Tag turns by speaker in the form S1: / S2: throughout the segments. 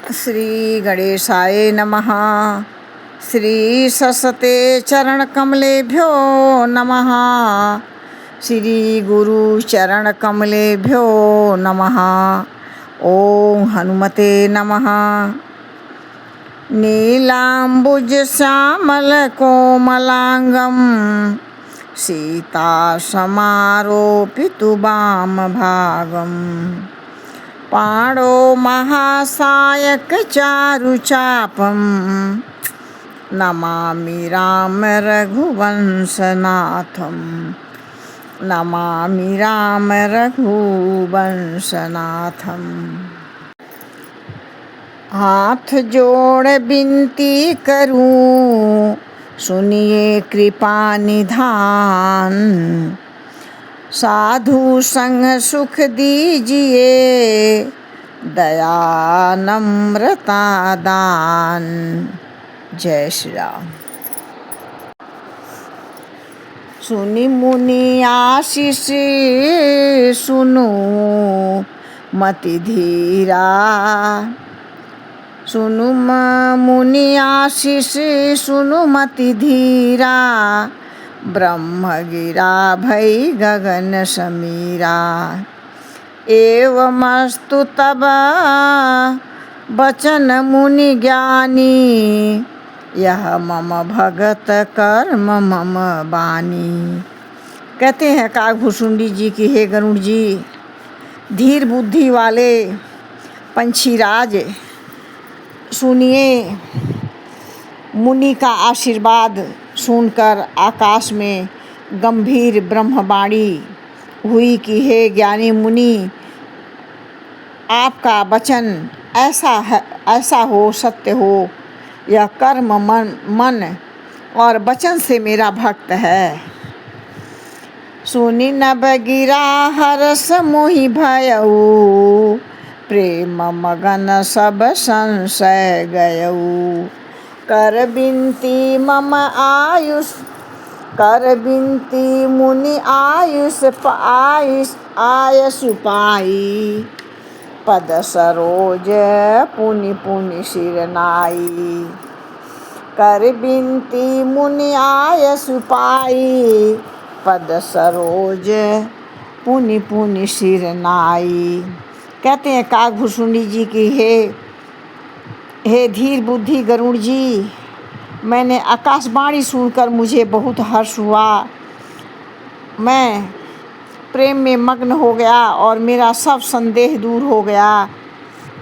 S1: श्री गणेशाय नमः। श्री सरस्वते चरणकमलेभ्यो नमः। श्री गुरु चरणकमलेभ्यो नमः। ओम हनुमते नमः। नीलाम्बुज श्यामल कोमलांगं सीता समारोपितु वाम भागं पाणो महासायक चारुचापं नमामि राम रघुवंशनाथं। नमामि राम रघुवंशनाथं। हाथ जोड़ विनती करूं सुनिए कृपा निधान। साधु संग सुख दीजिए दया नम्रता दान। जय श्री राम। सुनि मुनि आशीष सुनो मति धीरा। सुनु मुनि आशीष सुनु मति धीरा। ब्रह्म गिरा भई गगन समीरा। एवमस्तु तब बचन मुनि ज्ञानी। यह मम भगत कर्म मम बानी। कहते हैं कागभूषुंडी जी की हे गरुड़ जी, धीर बुद्धि वाले पंछीराज, सुनिए मुनि का आशीर्वाद सुनकर आकाश में गंभीर ब्रह्मवाणी हुई कि हे ज्ञानी मुनि, आपका वचन ऐसा हो, सत्य हो। यह कर्म मन और वचन से मेरा भक्त है। सुनि नभ गिरा हरस मोहि भयऊ। प्रेम मगन सब संशय गयऊ। कर बिनती मम आयुष, कर बिनती मुनि आयसु पाई। पद सरोज पुनि पुनि सिर नाई। कर बिनती मुनि आयसु पाई। पद सरोज पुनि पुनि सिर नाई। कहते हैं कागभूषुंडी जी की हे धीर बुद्धि गरुड़ जी, मैंने आकाशवाणी सुनकर मुझे बहुत हर्ष हुआ। मैं प्रेम में मग्न हो गया और मेरा सब संदेह दूर हो गया।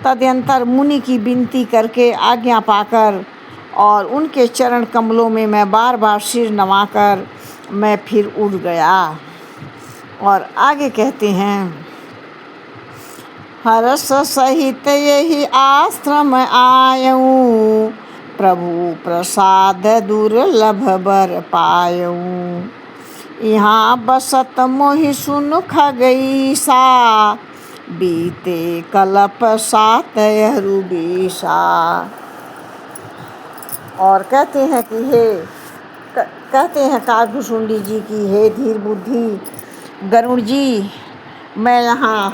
S1: तदनंतर मुनि की विनती करके आज्ञा पाकर और उनके चरण कमलों में मैं बार बार सिर नवाकर मैं फिर उड़ गया। और आगे कहते हैं, हर्ष सहित यही आश्रम आयऊं। प्रभु प्रसाद दुर्लभ बर पायऊं। यहाँ बसत मोहि सुन खगईसा। बीते कल्प सात रुबीसा। और कहते हैं कि कहते हैं कागभूषुंडी जी की हे धीर बुद्धि गरुड़ जी, मैं यहाँ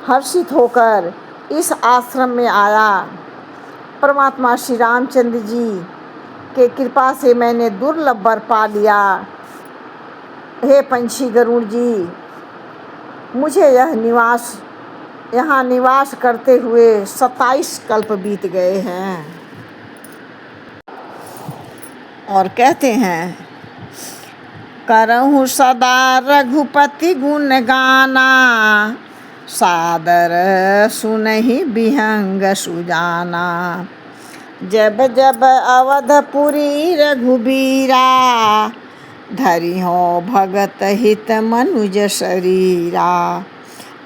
S1: हर्षित होकर इस आश्रम में आया। परमात्मा श्री रामचंद्र जी के कृपा से मैंने दुर्लभ वर पा लिया। हे पंछी गरुड़ जी, मुझे यहाँ निवास करते हुए 27 कल्प बीत गए हैं। और कहते हैं, करहूँ सदा रघुपति गुण गाना। सादर सुनहि विहंग सुजाना। जब जब अवधपुरी रघुबीरा। धरि हो भगत हित मनुज शरीरा।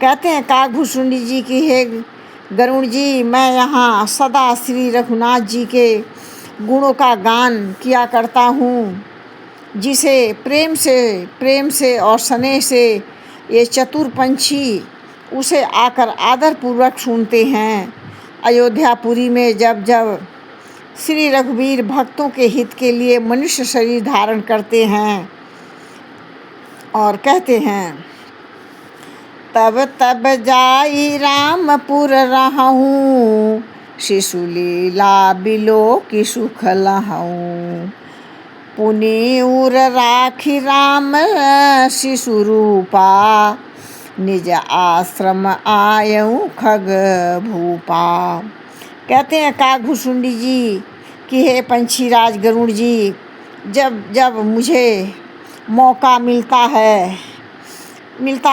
S1: कहते हैं कागभूषुंडी जी की हे गरुड़ जी, मैं यहाँ सदा श्री रघुनाथ जी के गुणों का गान किया करता हूँ, जिसे प्रेम से और स्नेह से ये चतुर पंछी उसे आकर आदरपूर्वक सुनते हैं। अयोध्यापुरी में जब जब श्री रघुवीर भक्तों के हित के लिए मनुष्य शरीर धारण करते हैं और कहते हैं, तब तब जाई रामपुर रहूं, शिशु लीला बिलो की सुख लहऊँ। पुनि उर राखी राम शिशु रूपा, निज आश्रम आयऊँ खग भूपा। कहते हैं काकभूषुंडी जी कि हे पंछीराज गरुड़ जी, जब जब मुझे मौका मिलता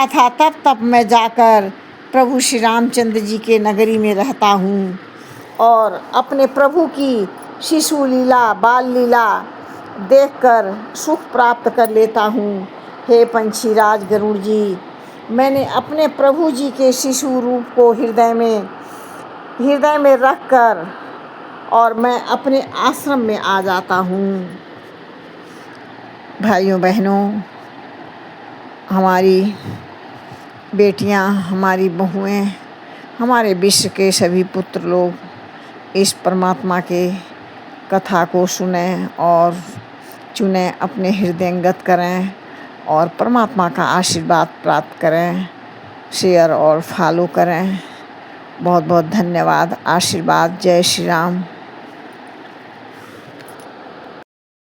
S1: था तब तब मैं जाकर प्रभु श्री रामचंद्र जी के नगरी में रहता हूँ और अपने प्रभु की शिशु लीला बाल लीला देखकर सुख प्राप्त कर लेता हूँ। हे पंछीराज गरुड़ जी, मैंने अपने प्रभु जी के शिशु रूप को हृदय में रखकर और मैं अपने आश्रम में आ जाता हूँ। भाइयों बहनों, हमारी बेटियां, हमारी बहुएं, हमारे विश्व के सभी पुत्र लोग इस परमात्मा के कथा को सुने और चुने, अपने हृदयंगत करें और परमात्मा का आशीर्वाद प्राप्त करें, शेयर और फॉलो करें। बहुत बहुत धन्यवाद। आशीर्वाद। जय श्री राम।